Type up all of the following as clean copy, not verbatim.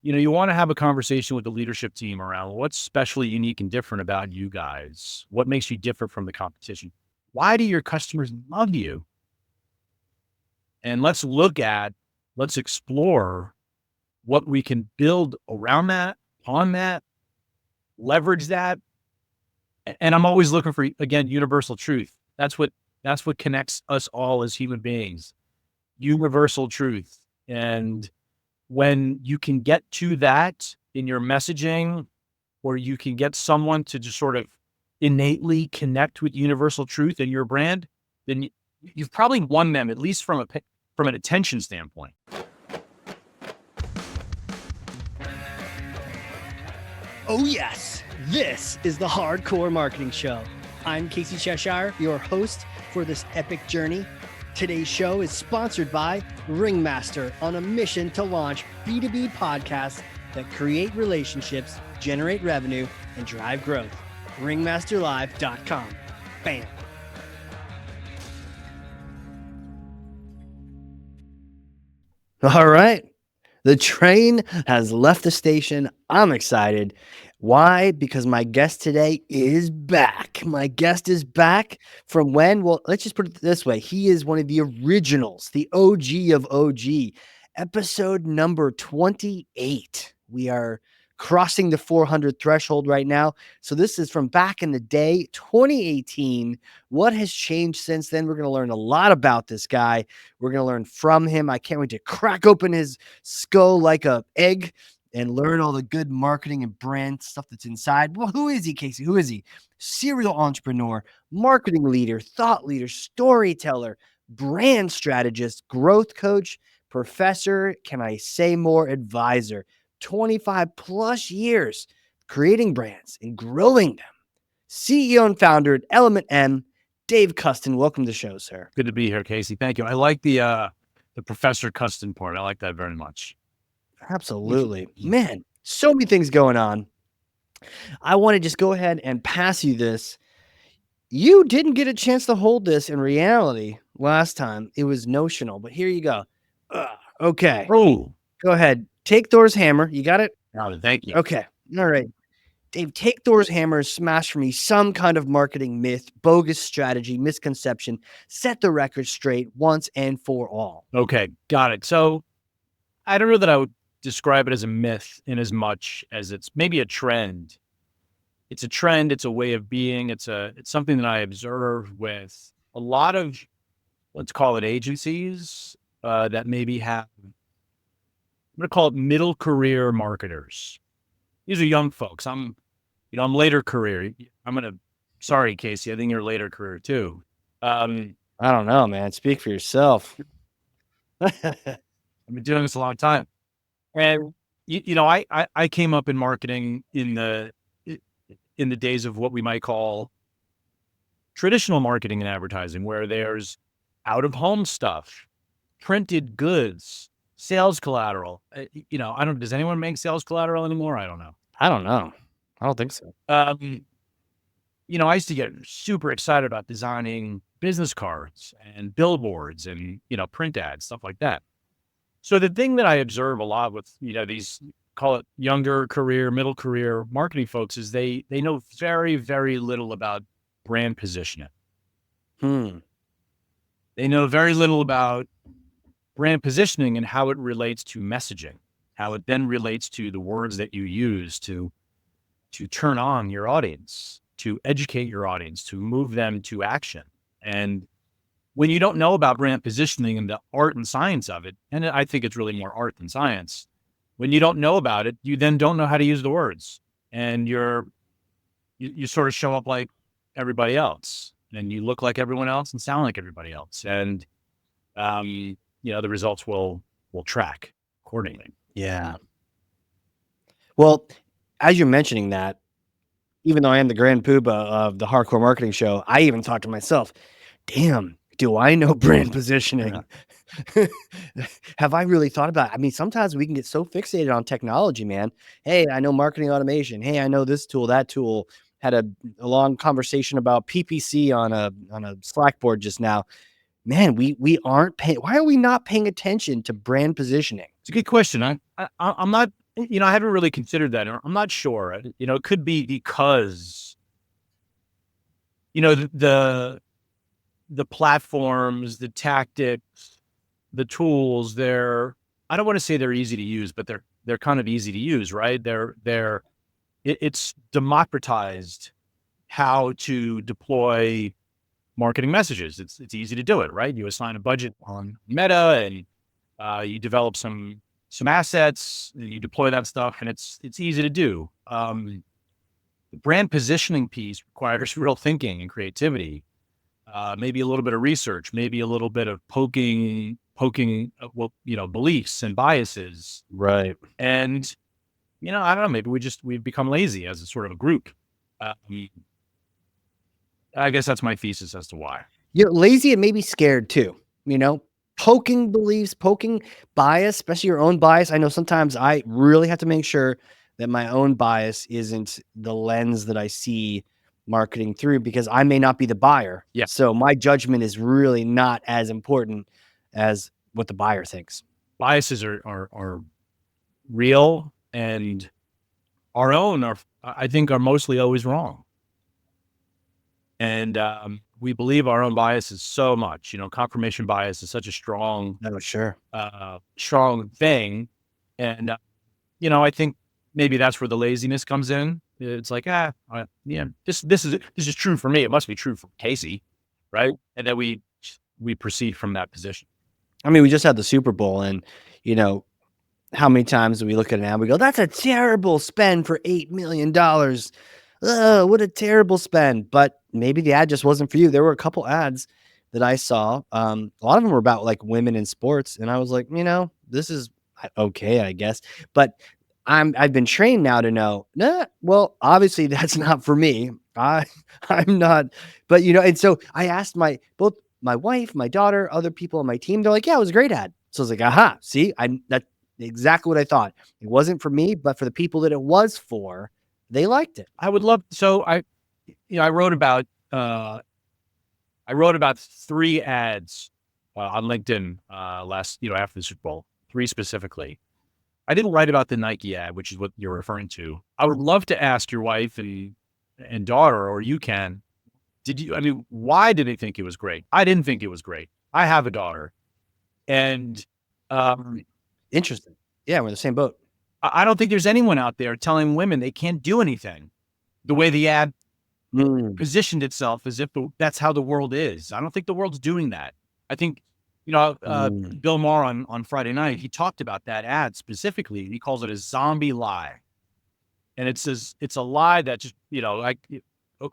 You want to have a conversation with the leadership team around what's specially unique and different about you guys. What makes you different from the competition? Why do your customers love you? And let's explore what we can build around that, on that, leverage that. And I'm always looking for, again, universal truth. That's what connects us all as human beings. Universal truth. And when you can get to that in your messaging, or you can get someone to just sort of innately connect with universal truth in your brand, then you've probably won them, at least from an attention standpoint. Oh yes, this is the Hardcore Marketing Show. I'm Casey Cheshire, your host for this epic journey. Today's show is sponsored by Ringmaster, on a mission to launch B2B podcasts that create relationships, generate revenue, and drive growth. Ringmasterlive.com. Bam. All right. The train has left the station. I'm excited. Why? Because my guest today is back. My guest is back from when? Well, let's just put it this way. He is one of the originals, the OG of OG. Episode number 28. We are crossing the 400 threshold right now. So this is from back in the day, 2018. What has changed since then? We're going to learn a lot about this guy. We're going to learn from him. I can't wait to crack open his skull like an egg and learn all the good marketing and brand stuff that's inside. Well, who is he, Casey? Who is he? Serial entrepreneur, marketing leader, thought leader, storyteller, brand strategist, growth coach, professor, can I say more, advisor. 25 plus years creating brands and growing them. CEO and founder at Element M, Dave Kustin. Welcome to the show, sir. Good to be here, Casey. Thank you. I like the Professor Kustin part. I like that very much. Absolutely. Man, so many things going on. I want to just go ahead and pass you this. You didn't get a chance to hold this in reality last time. It was notional, but here you go. Okay. Oh, go ahead. Take Thor's hammer. You got it? Thank you. Okay. All right. Dave, take Thor's hammer and smash for me some kind of marketing myth, bogus strategy, misconception. Set the record straight once and for all. Okay, got it. So I don't know that I would describe it as a myth in as much as it's maybe a trend. It's a trend. It's a way of being. It's something that I observe with a lot of, let's call it, agencies that maybe have, I'm going to call it, middle career marketers. These are young folks. I'm later career. Sorry, Casey, I think you're later career too. I don't know, man. Speak for yourself. I've been doing this a long time. And, I came up in marketing in the days of what we might call traditional marketing and advertising, where there's out-of-home stuff, printed goods, sales collateral. Does anyone make sales collateral anymore? I don't know. I don't think so. I used to get super excited about designing business cards and billboards and, print ads, stuff like that. So the thing that I observe a lot with, these, call it younger career, middle career marketing folks, is they know very, very little about brand positioning. They know very little about brand positioning and how it relates to messaging, how it then relates to the words that you use to turn on your audience, to educate your audience, to move them to action. And when you don't know about brand positioning and the art and science of it, and I think it's really more art than science, when you don't know about it, you then don't know how to use the words, and you sort of show up like everybody else, and you look like everyone else and sound like everybody else. And, the results will track accordingly. Yeah. Well, as you're mentioning that, even though I am the grand poobah of the Hardcore Marketing Show, I even thought to myself, damn, do I know brand positioning? Yeah. Have I really thought about it? I mean, sometimes we can get so fixated on technology, man. Hey, I know marketing automation. Hey, I know this tool, that tool. Had a long conversation about PPC on a Slack board just now. Man, why are we not paying attention to brand positioning? It's a good question. I'm not I haven't really considered that. I'm not sure. It could be because, the platforms, the tactics, the tools, I don't want to say they're easy to use, but they're kind of easy to use, right? It's democratized how to deploy marketing messages. It's easy to do it, right? You assign a budget on Meta, and you develop some assets, you deploy that stuff, and it's easy to do. The brand positioning piece requires real thinking and creativity, maybe a little bit of research, maybe a little bit of poking, beliefs and biases. Right. And I don't know, maybe we've become lazy as a sort of a group. Um, I guess that's my thesis as to why. You're lazy and maybe scared too, you know? Poking beliefs, poking bias, especially your own bias. I know sometimes I really have to make sure that my own bias isn't the lens that I see marketing through because I may not be the buyer. Yeah, So my judgment is really not as important as what the buyer thinks. biases are real, and our own I think are mostly always wrong. And we believe our own biases so much. Confirmation bias is such a Oh, sure. strong thing, and I think maybe that's where the laziness comes in. It's like, yeah, this is true for me. It must be true for Casey, right? And then we proceed from that position. I mean, we just had the Super Bowl and, you know, how many times do we look at an ad and we go, "That's a terrible spend for $8 million. Ugh, what a terrible spend." But maybe the ad just wasn't for you. There were a couple ads that I saw. A lot of them were about like women in sports, and I was like, this is okay, I guess. But I've been trained now to know, nah, well, obviously that's not for me. I'm not, but and so I asked both my wife, my daughter, other people on my team. They're like, "Yeah, it was a great ad." So I was like, "Aha, see, that's exactly what I thought. It wasn't for me, but for the people that it was for, they liked it." I would love. So I wrote about I wrote about 3 ads on LinkedIn last after the Super Bowl, 3 specifically. I didn't write about the Nike ad, which is what you're referring to. I would love to ask your wife and daughter, or you can. Why did they think it was great? I didn't think it was great. I have a daughter, and um, Interesting. Yeah, we're in the same boat. I don't think there's anyone out there telling women they can't do anything the way the ad Mm, positioned itself, as if that's how the world is. I don't think the world's doing that. I think, mm. Bill Maher on Friday night, he talked about that ad specifically. He calls it a zombie lie. And it's a lie that just,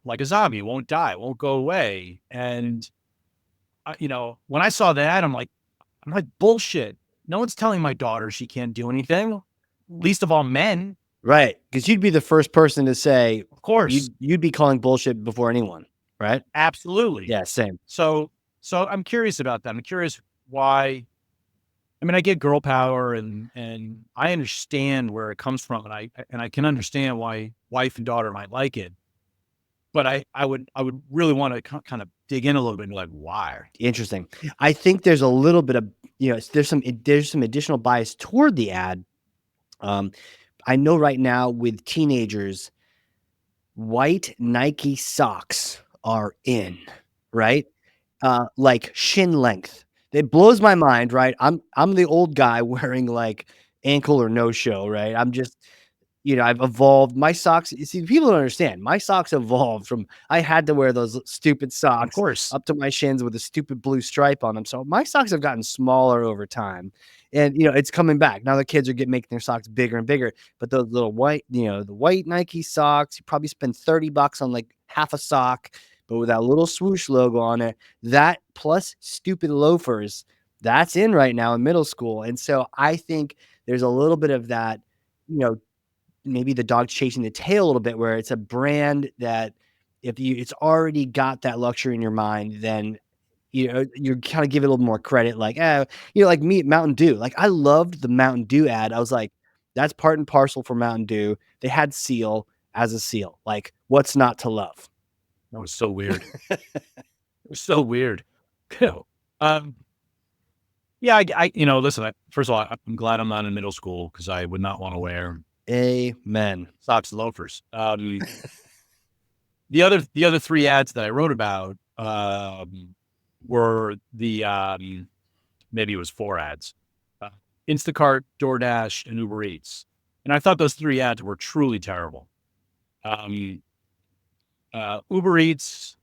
like a zombie, won't die, won't go away. And, when I saw that, I'm like, bullshit. No one's telling my daughter she can't do anything, least of all men. Right, because you'd be the first person to say Of course. you'd be calling bullshit before anyone, right? Absolutely. Yeah, same. So, I'm curious about that. I'm curious why. I get girl power, and I understand where it comes from, and I can understand why wife and daughter might like it. But I would really want to kind of dig in a little bit and be like, why? Interesting. I think there's a little bit of there's some additional bias toward the ad. Um, I know right now with teenagers, white Nike socks are in, right? Like shin length. It blows my mind, right? I'm the old guy wearing like ankle or no show, right? I'm just I've evolved. My socks, you see, people don't understand. My socks evolved from I had to wear those stupid Of socks course. up to my shins with a stupid blue stripe on them. So my socks have gotten smaller over time. And it's coming back. Now the kids are making their socks bigger and bigger. But those little white, the white Nike socks, you probably spend $30 on like half a sock, but with that little swoosh logo on it, that plus stupid loafers, that's in right now in middle school. And so I think there's a little bit of that, you know, maybe the dog's chasing the tail a little bit, where it's a brand that if it's already got that luxury in your mind, then you kind of give it a little more credit. Like, like me, Mountain Dew. Like I loved the Mountain Dew ad. I was like, that's part and parcel for Mountain Dew. They had Seal as a seal. Like, what's not to love? That was so weird. It was so weird. um, Yeah, listen, first of all, I'm glad I'm not in middle school because I would not want to wear Amen. socks and loafers. The other three ads that I wrote about were maybe it was four ads: uh, Instacart, DoorDash, and Uber Eats. And I thought those three ads were truly terrible. Um, Uber Eats,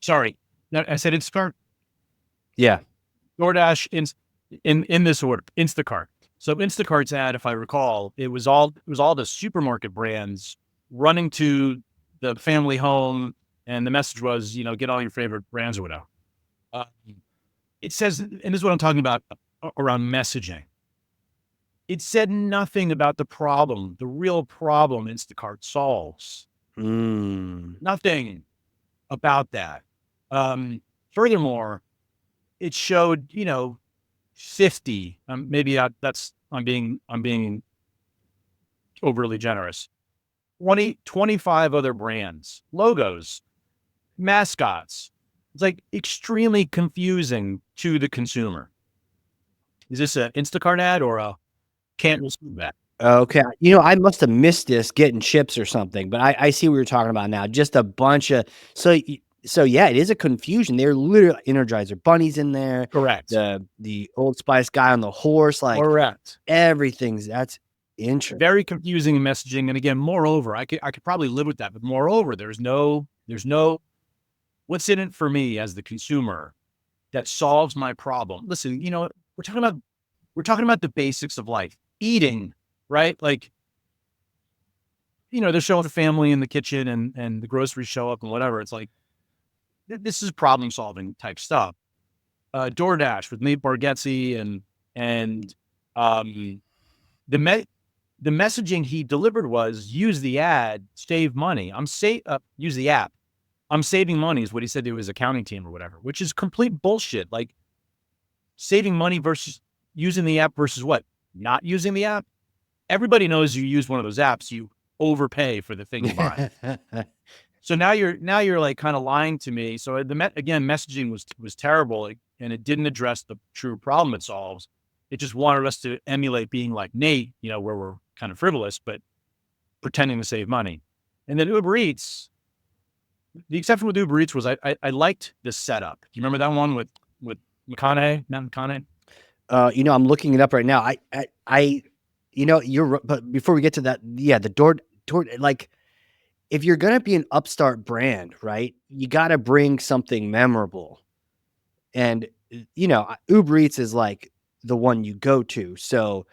sorry, no, I said Instacart, Yeah. DoorDash, in this order: Instacart. So Instacart's ad, if I recall, it was all the supermarket brands running to the family home, and the message was, get all your favorite brands or whatever. Uh, it says, and this is what I'm talking about around messaging. It said nothing about the problem, the real problem Instacart solves. Mm. Nothing about that. Um, Furthermore, it showed, 50, maybe I'm being overly generous. 25 other brands, logos, mascots. It's like extremely confusing to the consumer. Is this an Instacart ad or a can't receive ad? Okay. I must have missed this getting chips or something, but I see what you're talking about now. Just a bunch of so yeah, it is a confusion. They're literally Energizer bunnies in there, Correct. the Old Spice guy on the horse, like Correct. everything's that's interesting. Very confusing messaging. And again, moreover, I could probably live with that. But moreover, there's no what's in it for me as the consumer that solves my problem. Listen, we're talking about the basics of life. Eating, right? Like, they're showing a family in the kitchen and the groceries show up and whatever. It's like this is problem solving type stuff. DoorDash with Nate Bargatze and um the the messaging he delivered was use the ad, save money. Use the app. I'm saving money is what he said to his accounting team or whatever, which is complete bullshit. Like saving money versus using the app versus what? Not using the app. Everybody knows you use one of those apps, you overpay for the thing you buy. So now you're like kind of lying to me. So again, messaging was terrible, and it didn't address the true problem it solves. It just wanted us to emulate being like Nate, where we're kind of frivolous, but pretending to save money. And then Uber Eats, the exception with Uber Eats was I liked the setup. Do you remember that one with McConaughey? Not McConaughey. I'm looking it up right now. But before we get to that, yeah, the door, like if you're gonna be an upstart brand, right, you got to bring something memorable. And Uber Eats is like the one you go to. So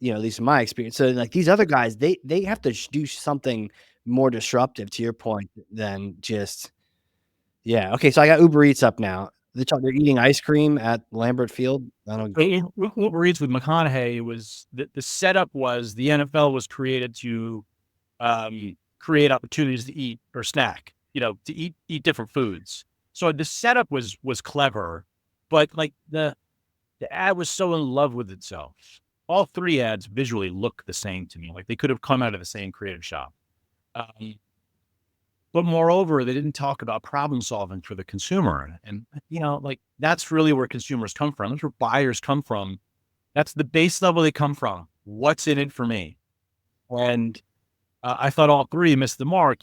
at least in my experience. So like these other guys, they have to do something more disruptive. To your point, than just yeah. Okay, so I got Uber Eats up now. They're eating ice cream at Lambert Field. I don't. Uber Eats with McConaughey was the setup was the NFL was created to create opportunities to eat or snack, to eat different foods. So the setup was clever, but like the ad was so in love with itself. All three ads visually look the same to me, like they could have come out of the same creative shop. Um, but moreover, they didn't talk about problem solving for the consumer, and like that's really where consumers come from. That's where buyers come from. That's the base level they come from. What's in it for me? And I thought all three missed the mark.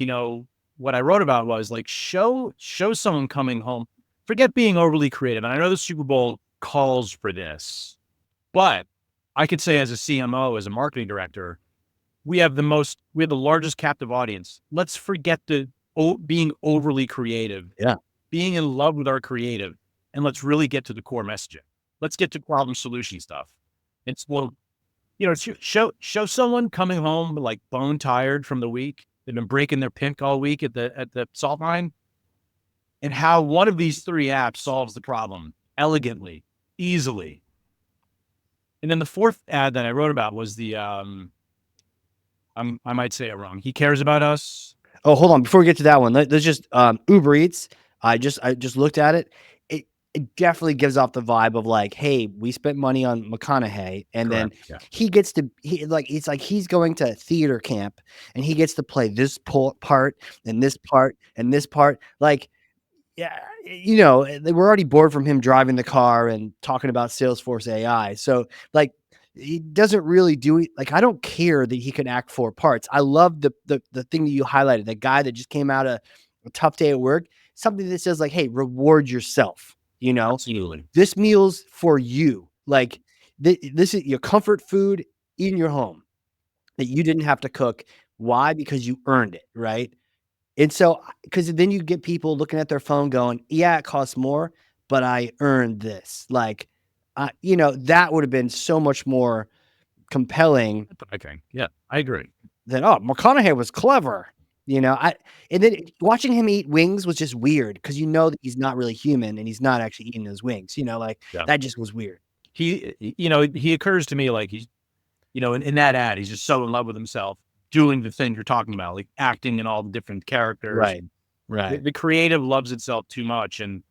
What I wrote about was like show someone coming home. Forget being overly creative. And I know the Super Bowl calls for this, but I could say as a CMO, as a marketing director, we have the largest captive audience. Let's forget the being overly creative, Yeah. being in love with our creative, and let's really get to the core messaging. Let's get to problem solution stuff. It's show someone coming home like bone tired from the week. They've been breaking their pink all week at the salt mine, and how one of these three apps solves the problem elegantly, easily. And then the fourth ad that I wrote about was I might say it wrong. He cares about us. Oh, hold on. Before we get to that one, let's just Uber Eats. I just looked at it. It definitely gives off the vibe of like, hey, we spent money on McConaughey, and then Correct. Yeah. it's like he's going to theater camp, and he gets to play this part and this part and this part. Like yeah, you know, they were already bored from him driving the car and talking about Salesforce AI. So, like, he doesn't really do it. Like, I don't care that he can act 4 parts. I love the thing that you highlighted, the guy that just came out of a tough day at work, something that says like, "Hey, reward yourself." You know, Absolutely. this meal's for you. Like, this is your comfort food in your home that you didn't have to cook. Why? Because you earned it, right? And so, because then you get people looking at their phone going, "Yeah, it costs more, but I earned this." Like, you know, that would have been so much more compelling Okay. Yeah, I agree. than, "Oh, McConaughey was clever." You know, and then watching him eat wings was just weird because you know that he's not really human and he's not actually eating those wings. You know, like Yeah. that just was weird. He occurs to me like he's, in that ad, he's just so in love with himself, doing the thing you're talking about, like acting in all the different characters. Right. Right. The creative loves itself too much, and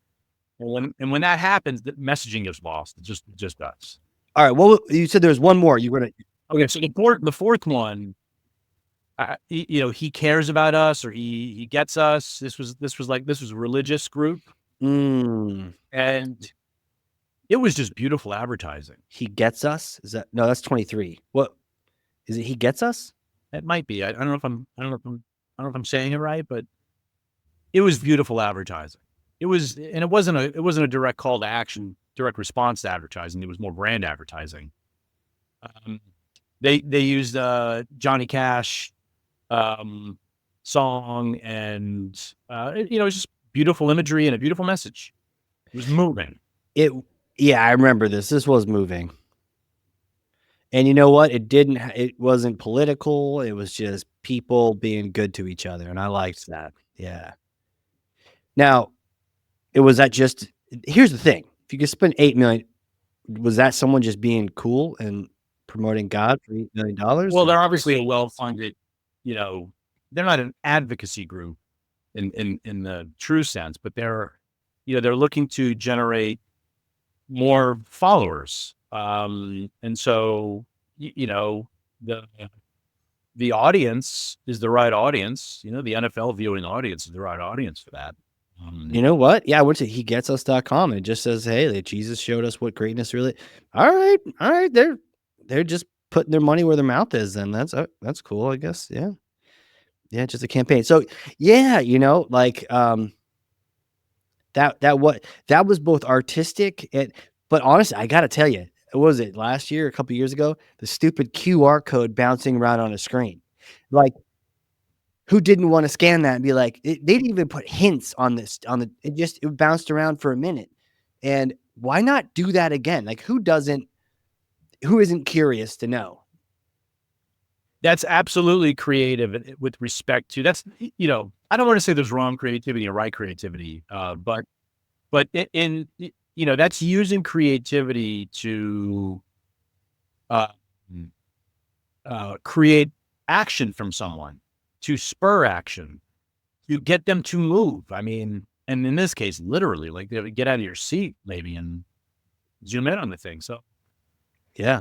when that happens, the messaging gets lost. It just does. All right. Well, you said there's one more. You were gonna. Okay, so the fourth one, he cares about us, or he gets us. This was a religious group, Mm, and it was just beautiful advertising. he gets us. Is that no? That's 23. What is it? He gets us. It might be. I don't know if I'm saying it right, but it was beautiful advertising. It wasn't a direct call to action, direct response to advertising. It was more brand advertising. Um, they used Johnny Cash song, and it was just beautiful imagery and a beautiful message. It was moving. It Yeah, I remember this. This was moving. And you know what? It wasn't political. It was just people being good to each other, and I liked that. Yeah. Now, it was that just here's the thing. If you could spend 8 million, was that someone just being cool and promoting God for $8 million? Well, Or they're obviously a well-funded, you know, they're not an advocacy group in the true sense, but they're looking to generate more followers. And so, the the audience is the right audience. The NFL viewing audience is the right audience for that. you know what? Yeah, I went to hegetsus.com and it just says, "Hey, that Jesus showed us what greatness really." All right. All right. They're just putting their money where their mouth is, and that's cool, I guess. Yeah. Yeah, just a campaign. So, yeah, like that was both artistic and but honestly, I got to tell you, what was it last year, a couple years ago, the stupid QR code bouncing around on a screen. Like, who didn't want to scan that and be like, they didn't even put hints on this on the it bounced around for a minute. And why not do that again? Like, who isn't curious to know? That's absolutely creative with respect to that's, I don't want to say there's wrong creativity and right creativity, but that's using creativity to uh, create action from someone, to spur action, to get them to move. I mean, and in this case, literally, like they would get out of your seat maybe and zoom in on the thing. So Yeah.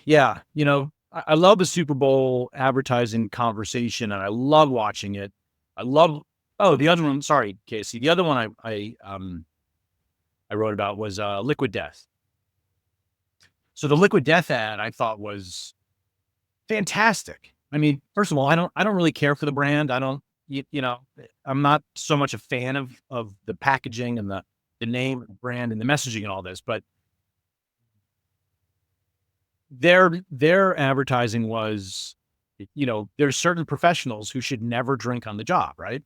yeah, I love the Super Bowl advertising conversation, and I love watching it. I love. Oh, the other one. Sorry, Casey. The other one I wrote about was Liquid Death. So the Liquid Death ad I thought was fantastic. I mean, first of all, I don't really care for the brand. I don't. I'm not so much a fan of the packaging and the name, the brand, and the messaging and all this, but their advertising was, there's certain professionals who should never drink on the job, right?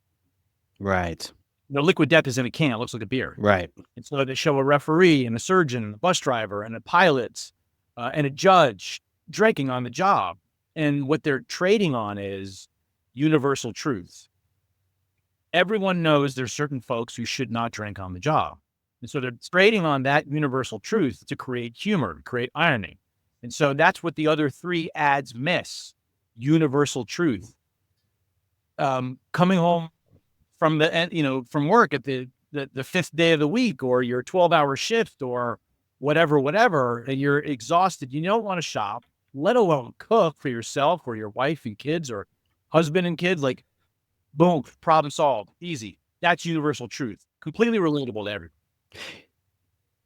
Right. Liquid Death is in a can. It looks like a beer. Right. And so they show a referee and a surgeon and a bus driver and a pilot and a judge drinking on the job. And what they're trading on is universal truth. Everyone knows there's certain folks who should not drink on the job. And so they're trading on that universal truth to create humor, to create irony. And so that's what the other three ads miss: universal truth. Coming home from from work at the fifth day of the week, or your 12-hour shift, or whatever, and you're exhausted, you don't want to shop, let alone cook for yourself or your wife and kids or husband and kids. Like, boom, problem solved, easy. That's universal truth. Completely relatable to everyone.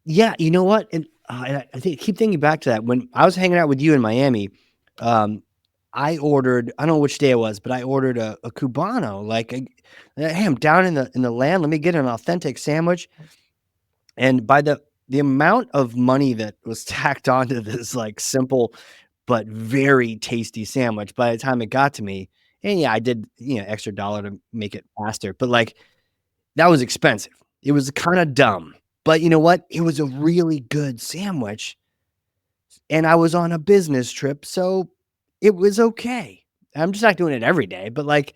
Yeah, you know what? And I think keep thinking back to that. When I was hanging out with you in Miami, um, I ordered, I don't know which day it was, but I ordered a Cubano. Like, hey, I'm down in the land. Let me get an authentic sandwich. And by the amount of money that was tacked onto this like simple but very tasty sandwich, by the time it got to me, and yeah, I did, extra dollar to make it faster, but like that was expensive. It was kind of dumb. But you know what? It was a really good sandwich, and I was on a business trip, so it was okay. I'm just not doing it every day, but like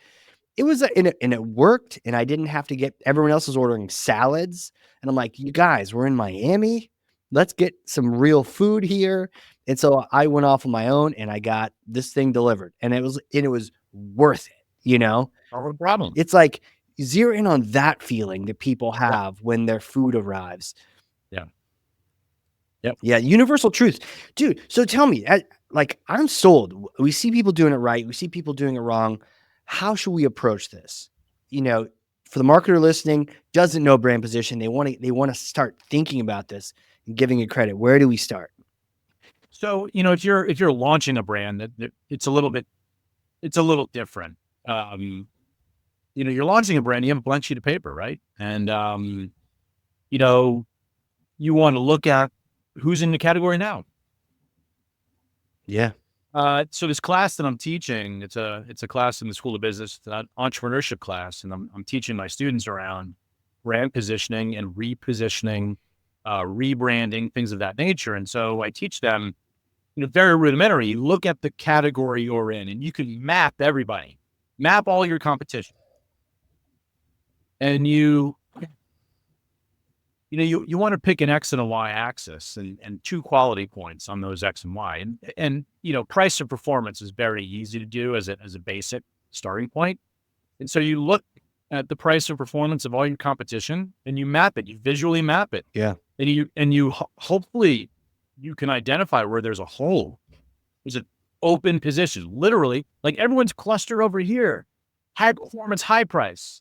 it was, and it worked, and I didn't have to get everyone else was ordering salads, and I'm like, "You guys, we're in Miami. Let's get some real food here." And so I went off on my own, and I got this thing delivered, and it was worth it, you know? No problem. It's like zero in on that feeling that people Yeah. have when their food arrives. Yeah. Yep. Yeah, universal truth. Dude, so tell me, like, I'm sold. We see people doing it right. We see people doing it wrong. How should we approach this? You know, for the marketer listening, doesn't know brand position, they want to start thinking about this and giving it credit. Where do we start? So, if you're launching a brand, it's a little different. Um, you're launching a brand, you have a blank sheet of paper, right? And you know, you want to look at who's in the category now. Yeah. So this class that I'm teaching, it's a class in the School of Business, it's an entrepreneurship class, and I'm teaching my students around brand positioning and repositioning, rebranding, things of that nature. And so I teach them, very rudimentary. Look at the category you're in, and you can map everybody, map all your competition, and you want to pick an X and a Y axis and two quality points on those X and Y. And price and performance is very easy to do as a basic starting point. And so you look at the price and performance of all your competition and you map it, you visually map it. Yeah. And hopefully you can identify where there's a hole. There's an open position. Literally, like everyone's clustered over here. High performance, high price.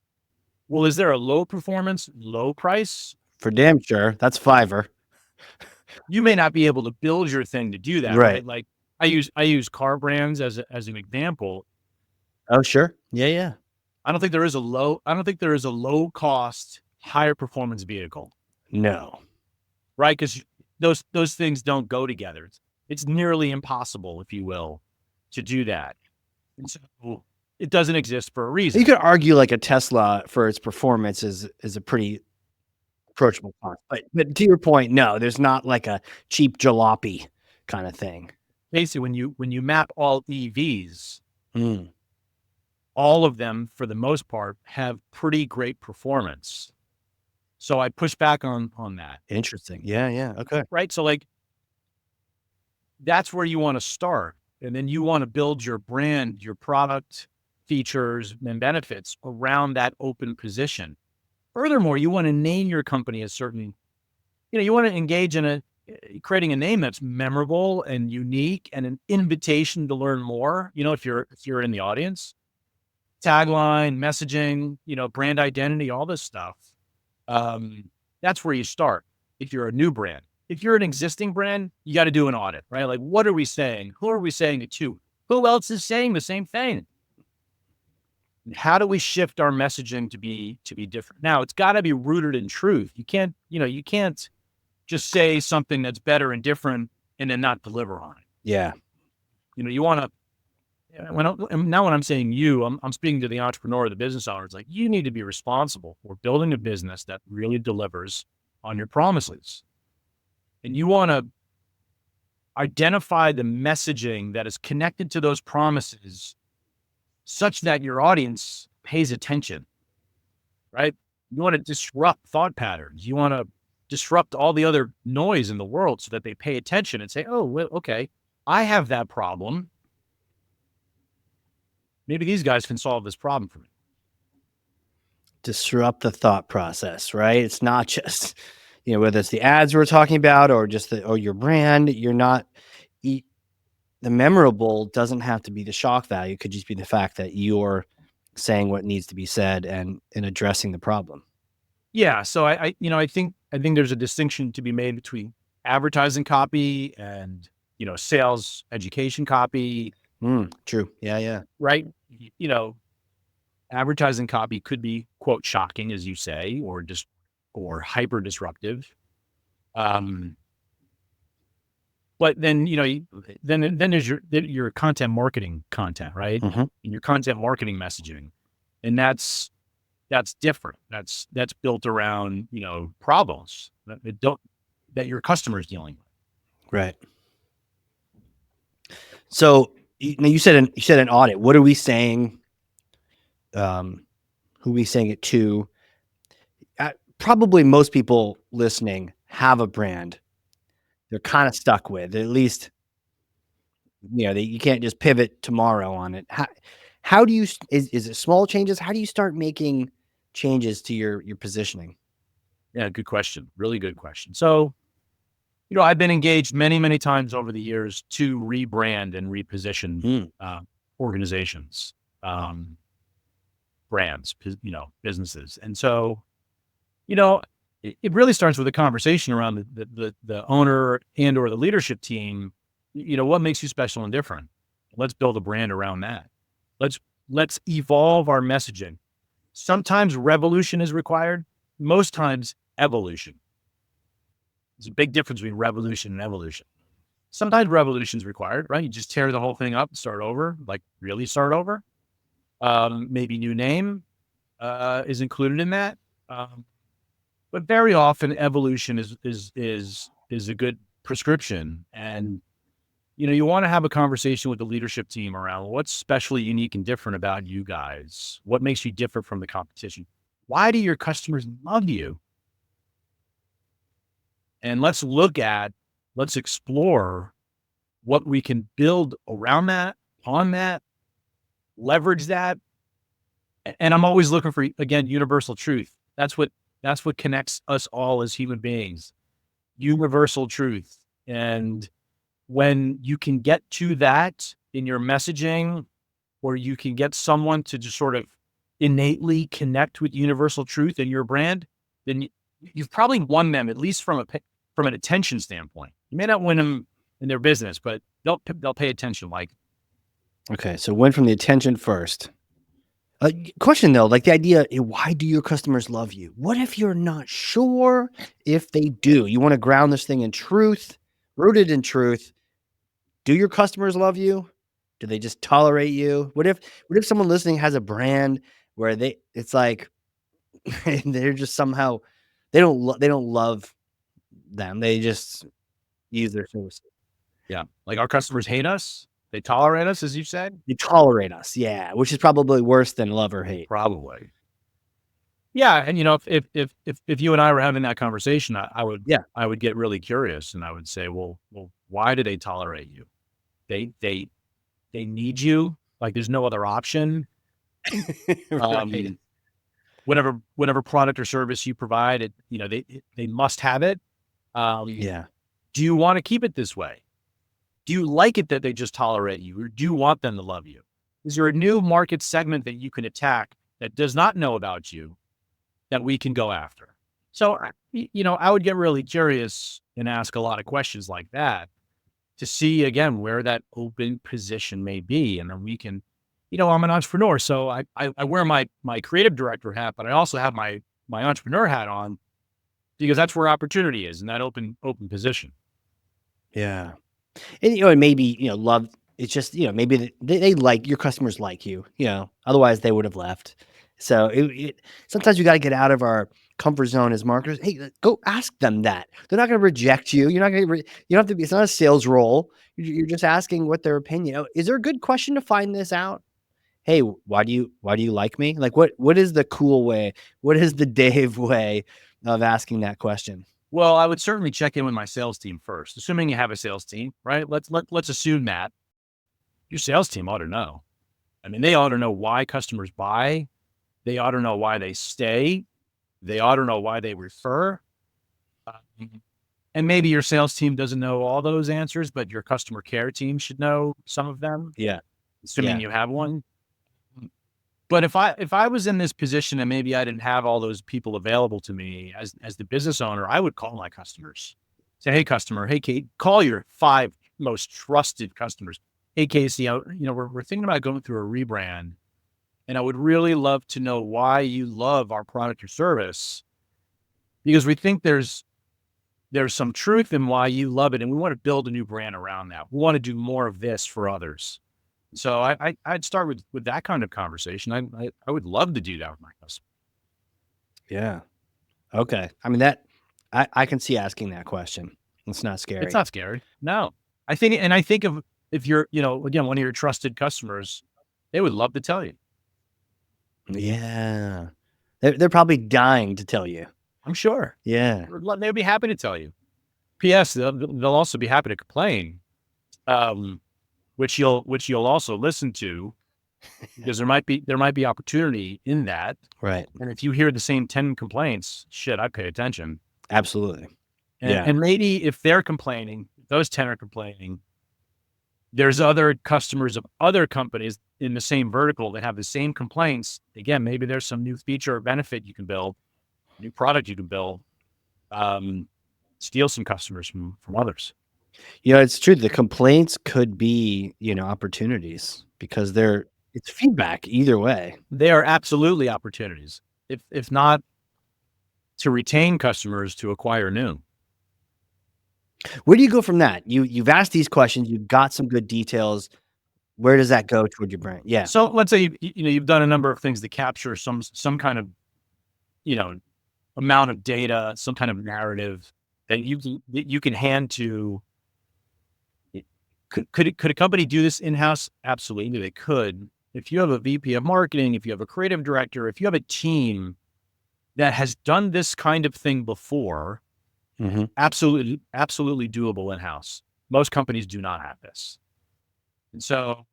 Well, is there a low performance, low price? For damn sure. That's Fiverr. You may not be able to build your thing to do that, Right. right? Like I use car brands as an example. Oh, sure. Yeah, yeah. I don't think there is a low cost, higher performance vehicle, No. right? Because those things don't go together. It's nearly impossible, if you will, to do that. And so it doesn't exist for a You reason. could argue like a Tesla for its performance is a pretty approachable cost. But to your point, no, there's not like a cheap jalopy kind of thing. Basically, when you map all EVs, Mm, all of them, for the most part, have pretty great performance. So I push back on that, interesting. Yeah, yeah. Okay. right? So like that's where you want to start. And then you want to build your brand, your product features and benefits around that open position. Furthermore, you want to name your company a certain, you want to engage in creating a name that's memorable and unique and an invitation to learn more. If you're in the audience, tagline, messaging, brand identity, all this stuff. That's where you start. If you're a new brand, if you're an existing brand, you got to do an audit, right? Like, what are we saying? Who are we saying it to? Who else is saying the same thing? How do we shift our messaging to be different? Now, it's got to be rooted in truth. You can't just say something that's better and different and then not deliver on it. Yeah. You want to. Now, when I'm saying you, I'm speaking to the entrepreneur, the business owner. It's like you need to be responsible for building a business that really delivers on your promises, and you want to identify the messaging that is connected to those promises such that your audience pays attention, right? You want to disrupt thought patterns. You want to disrupt all the other noise in the world so that they pay attention and say, oh, well, okay, I have that problem. Maybe these guys can solve this problem for me. Disrupt the thought process, right? It's not just, whether it's the ads we're talking about or just or your brand, you're not e- the memorable doesn't have to be the shock value. It could just be the fact that you're saying what needs to be said and addressing the problem. Yeah. So I think there's a distinction to be made between advertising copy and, sales education copy, True. Yeah, yeah. right? Advertising copy could be quote shocking, as you say, or hyper disruptive. Um, but then, then there's your content marketing content, right? Mhm. And your content marketing messaging. And that's different. That's built around, problems that your customer's dealing with. Right. So you said an audit. What are we saying? Who are we saying it to? Probably most people listening have a brand they're kind of stuck with. At least you can't just pivot tomorrow on it. How do you is it small changes? How do you start making changes to your positioning? Yeah, good question. Really good question. So, I've been engaged many, many times over the years to rebrand and reposition Mm, uh, organizations, um, brands, businesses. And so, you know, it really starts with a conversation around the owner and or the leadership team. What makes you special and different? Let's build a brand around that. Let's let's evolve our messaging. Sometimes revolution is required. Most times evolution. There's a big difference between revolution and evolution. Sometimes revolution is required, right? You just tear the whole thing up, start over, like really start over. Maybe new name is included in that. Um, but very often evolution is a good prescription. And you want to have a conversation with the leadership team around what's specially unique and different about you guys. What makes you different from the competition? Why do your customers love you? And let's explore what we can build around that, on that, leverage that. And I'm always looking for, again, universal truth. That's what connects us all as human beings. Universal truth. And when you can get to that in your messaging, or you can get someone to just sort of innately connect with universal truth in your brand, then you've probably won them, at least from an attention standpoint. You may not win them in their business, but they'll pay attention. Like, okay, so went from the attention first. Question though, like the idea, why do your customers love you? What if you're not sure if they do? You want to ground this thing in truth, rooted in truth. Do your customers love you? Do they just tolerate you? What if someone listening has a brand where it's like they're just somehow they don't love them. They just use their services. yeah, like our customers hate us. They tolerate us, as you said. They tolerate us, yeah, which is probably worse than love or hate. Probably. Yeah, and if you and I were having that conversation, I would Yeah. I would get really curious, and I would say, well, why do they tolerate you? They need you. Like, there's no other option. Right. Um, whatever product or service you provide, they must have it. Um, Yeah. do you want to keep it this way? Do you like it that they just tolerate you, or do you want them to love you? Is there a new market segment that you can attack that does not know about you that we can go after? So, I would get really curious and ask a lot of questions like that to see again where that open position may be, and then we can. I'm an entrepreneur, so I wear my creative director hat, but I also have my entrepreneur hat on because that's where opportunity is in that open position. Yeah. And maybe, love it's just, maybe they like your customers like you, otherwise they would have left. So sometimes we got to get out of our comfort zone as marketers. Hey, go ask them that. They're not going to reject you. You're not going to, you don't have to be, it's not a sales role. You're just asking what their opinion. Is there a good question to find this out? Hey, why do you like me? Like what is the cool way? What is the Dave way of asking that question? Well, I would certainly check in with my sales team first, assuming you have a sales team, right? Let's assume that your sales team ought to know. I mean, they ought to know why customers buy. They ought to know why they stay. They ought to know why they refer. Um, and maybe your sales team doesn't know all those answers, but your customer care team should know some of them, Yeah. assuming Yeah. you have one. But if I was in this position and maybe I didn't have all those people available to me as the business owner, I would call my customers. Say, hey, customer, hey, Kate, call your 5 most trusted customers. Hey, Casey, we're thinking about going through a rebrand, and I would really love to know why you love our product or service, because we think there's some truth in why you love it, and we want to build a new brand around that. We want to do more of this for others. So I'd start with that kind of conversation. I would love to do that with my customers. Yeah. Okay. I mean, I can see asking that question. It's not It's scary. not scary. No. I think of if you're, again, one of your trusted customers, they would love to tell you. Yeah. They're probably dying to tell you. I'm sure. Yeah. They'd be happy to tell you. P.S. They'll also be happy to complain, um, which you'll also listen to, because there might be opportunity in that. Right. And if you hear the same 10 complaints, shit, I'd pay attention. Absolutely. And Yeah. and maybe if they're complaining, those 10 are complaining, there's other customers of other companies in the same vertical that have the same complaints. Again, maybe there's some new feature or benefit you can build, new product you can build, um, steal some customers from others. It's true. The complaints could be, opportunities because it's feedback either way. They are absolutely opportunities. If not to retain customers, to acquire new. Where do you go from that? You've asked these questions, you've got some good details. Where does that go toward your brand? Yeah. So let's say you've done a number of things to capture some kind of you know amount of data, some kind of narrative that you can hand to. Could a company do this in-house? Absolutely, they could. If you have a VP of marketing, if you have a creative director, if you have a team that has done this kind of thing before, Mhm. absolutely doable in-house. Most companies do not have this. And so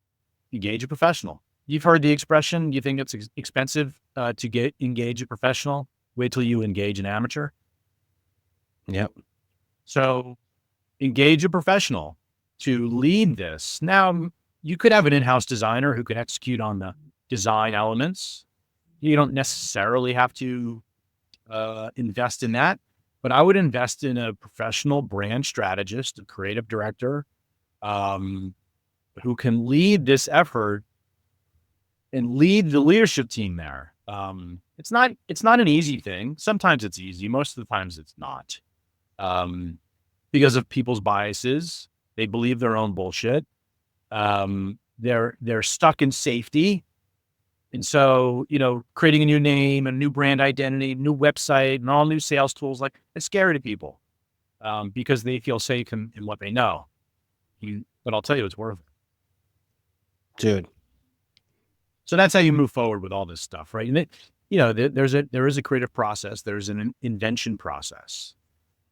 engage a professional. You've heard the expression, you think it's expensive to engage a professional? Wait till you engage an amateur. Yep. So engage a professional to lead this. Now, you could have an in-house designer who could execute on the design elements. You don't necessarily have to invest in that, but I would invest in a professional brand strategist, a creative director, um, who can lead this effort and lead the leadership team there. It's not an easy thing. Sometimes it's easy. Most of the times it's not, um, because of people's biases. They believe their own bullshit. They're stuck in safety. And so, creating a new name, a new brand identity, new website, and all new sales tools, like, it's scary to people, because they feel safe in what they know. But I'll tell you, it's worth it. Dude. So that's how you move forward with all this stuff, right? And there is a creative process. There's an invention process,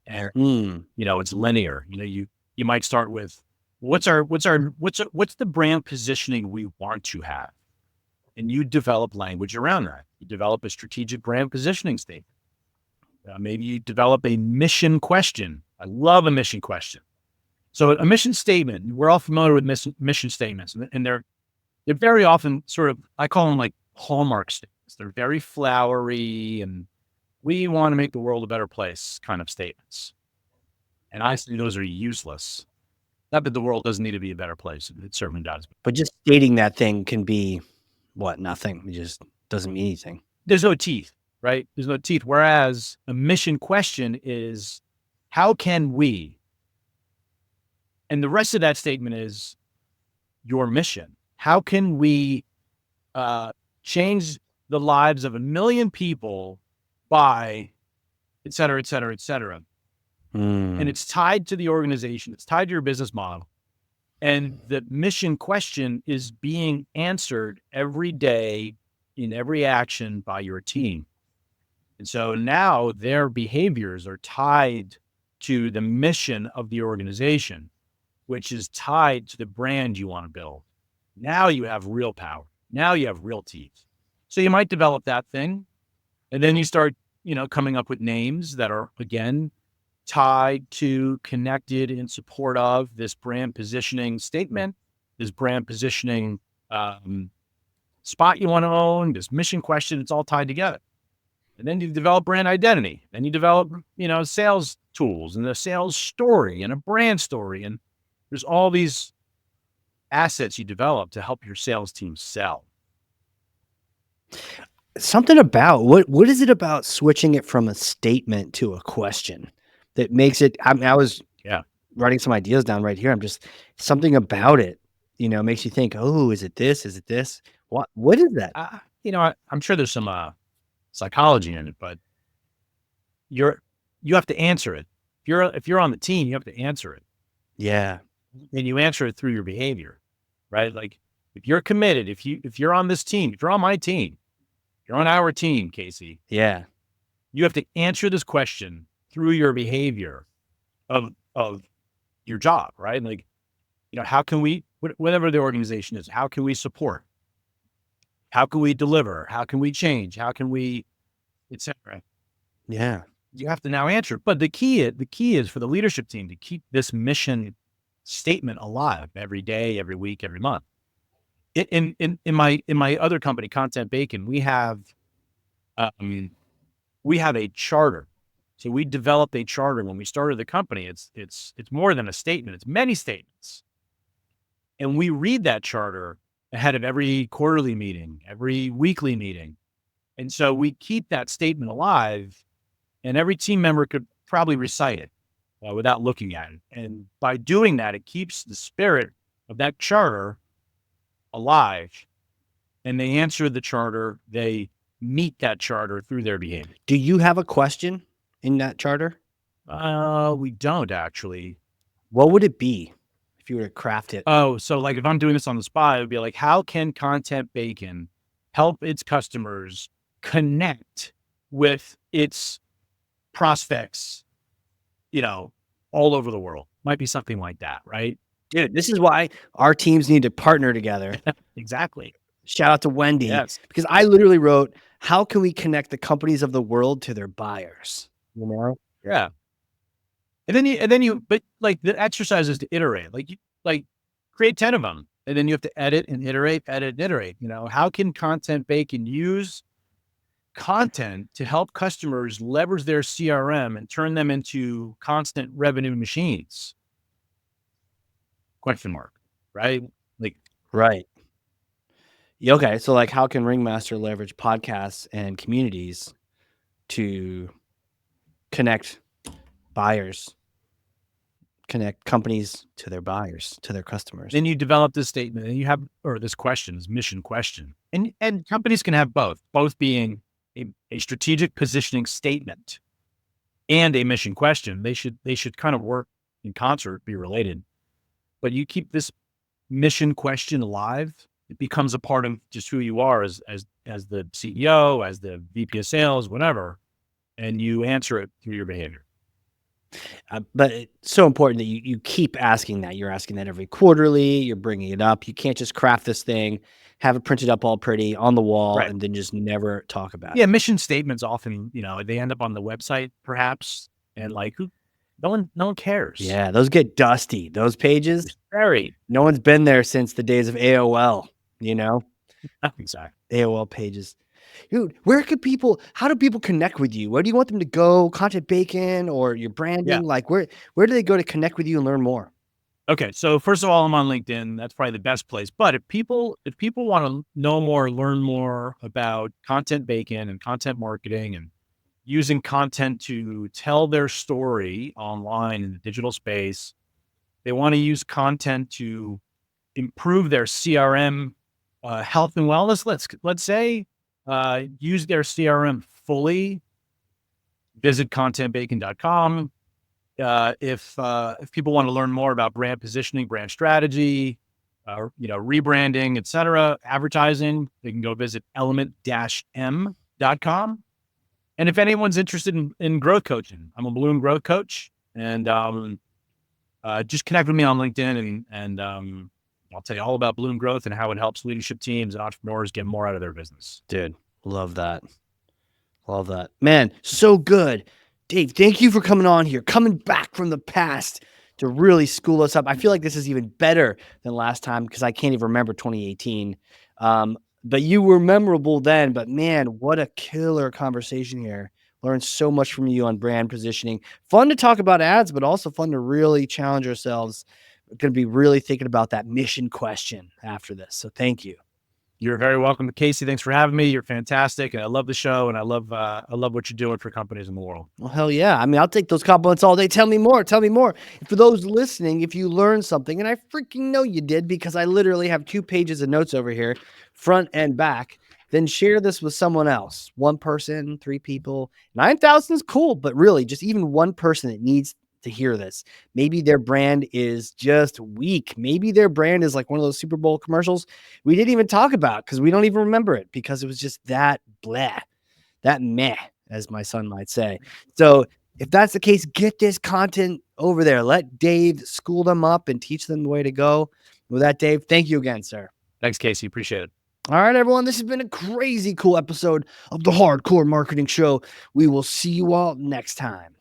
and Mm. it's linear. You might start with what's the brand positioning we want to have, and you develop language around that. You develop a strategic brand positioning statement. Maybe you develop a mission question. I love a mission question. So a mission statement, we're all familiar with mission statements, and they're very often sort of, I call them like hallmark statements. They're very flowery, and we want to make the world a better place kind of statements. And I say those are useless. Not that the world doesn't need to be a better place. It certainly does. But just stating that thing can be what? Nothing. It just doesn't mean anything. There's no teeth, right? There's no teeth. Whereas a mission question is, how can we? And the rest of that statement is your mission. How can we change the lives of 1 million people by, et cetera, et cetera, et cetera? And Mm. it's tied to the organization. It's tied to your business model. And the mission question is being answered every day in every action by your team. And so now their behaviors are tied to the mission of the organization, which is tied to the brand you want to build. Now you have real power. Now you have real teeth. So you might develop that thing. And then you start, coming up with names that are, again, tied to, connected, in support of this brand positioning statement, this brand positioning spot you want to own, this mission question, it's all tied together. And then you develop brand identity. Then you develop, sales tools and a sales story and a brand story. And there's all these assets you develop to help your sales team sell. Something about what is it about switching it from a statement to a question that makes it? I mean, I was Yeah. writing some ideas down right here. I'm just something about it, makes you think, oh, is it this? Is it this? What is that? I'm sure there's some psychology in it, but you have to answer it. If you're on the team, you have to answer it. Yeah. And you answer it through your behavior, right? Like if you're committed, if you're on this team, if you're on my team, you're on our team, Casey. Yeah. You have to answer this question through your behavior of your job, right? Like, how can we, whatever the organization is, how can we support? How can we deliver? How can we change? How can we, etc. Yeah. You have to now answer. But the key is for the leadership team to keep this mission statement alive every day, every week, every month. In my other company, Content Bacon, we have a charter. So we developed a charter when we started the company. It's more than a statement; it's many statements, and we read that charter ahead of every quarterly meeting, every weekly meeting, and so we keep that statement alive, and every team member could probably recite it without looking at it. And by doing that, it keeps the spirit of that charter alive, and they answer the charter. They meet that charter through their behavior. Do you have a question in that charter? We don't actually. What would it be if you were to craft it? Oh, so like if I'm doing this on the spot, it would be like, how can Content Bacon help its customers connect with its prospects, all over the world? Might be something like that, right? Dude, this is why our teams need to partner together. Exactly. Shout out to Wendy. Yes. Because I literally wrote, how can we connect the companies of the world to their buyers? Yeah. But like the exercise is to iterate, like create 10 of them. And then you have to edit and iterate. How can Content Bacon use content to help customers leverage their CRM and turn them into constant revenue machines? Question mark, right? Like, right. Okay. So like, how can Ringmaster leverage podcasts and communities to connect buyers, connect companies to their buyers, to their customers? then you develop this statement and you have, or this question, this mission question. And companies can have both being a strategic positioning statement and a mission question. They should kind of work in concert, be related. But you keep this mission question alive, it becomes a part of just who you are as the CEO, as the VP of sales, whatever, and you answer it through your behavior. But it's so important that you keep asking that. You're asking that every quarterly. You're bringing it up. You can't just craft this thing, have it printed up all pretty on the wall, Right. and then just never talk about Yeah, it. mission statements often, they end up on the website perhaps, and like no one cares. Yeah, those get dusty. Those pages, Very. no one's been there since the days of AOL, Exactly. AOL pages. Dude, how do people connect with you? Where do you want them to go? Content Bacon or your branding? Yeah. Like where do they go to connect with you and learn more? Okay, so first of all, I'm on LinkedIn. That's probably the best place. But if people want to know more, learn more about Content Bacon and content marketing and using content to tell their story online in the digital space, they want to use content to improve their CRM health and wellness. Let's say use their CRM fully. Visit contentbacon.com. If people want to learn more about brand positioning, brand strategy, rebranding, etc., advertising, they can go visit element-m.com. And if anyone's interested in growth coaching, I'm a balloon growth coach, and just connect with me on LinkedIn, and I'll tell you all about balloon growth and how it helps leadership teams and entrepreneurs get more out of their business. Dude, love that. Love that. Man, so good. Dave, thank you for coming on here, coming back from the past to really school us up. I feel like this is even better than last time because I can't even remember 2018. But you were memorable then. But man, what a killer conversation here. Learned so much from you on brand positioning. Fun to talk about ads, but also fun to really challenge ourselves. We're going to be really thinking about that mission question after this. So thank you. You're very welcome, Casey. Thanks for having me. You're fantastic, and I love the show, and I love what you're doing for companies in the world. Well, hell yeah. I mean, I'll take those compliments all day. Tell me more. Tell me more. For those listening, if you learned something, and I freaking know you did because I literally have 2 pages of notes over here, front and back, then share this with someone else. 1 person, 3 people. 9,000 is cool, but really just even 1 person that needs to hear this. Maybe their brand is just weak. Maybe their brand is like one of those Super Bowl commercials we didn't even talk about because we don't even remember it because it was just that bleh, that meh, as my son might say. So if that's the case, get this content over there. Let Dave school them up and teach them the way to go. With that, Dave, thank you again, sir. Thanks, Casey. Appreciate it. All right, everyone. This has been a crazy cool episode of the Hardcore Marketing Show. We will see you all next time.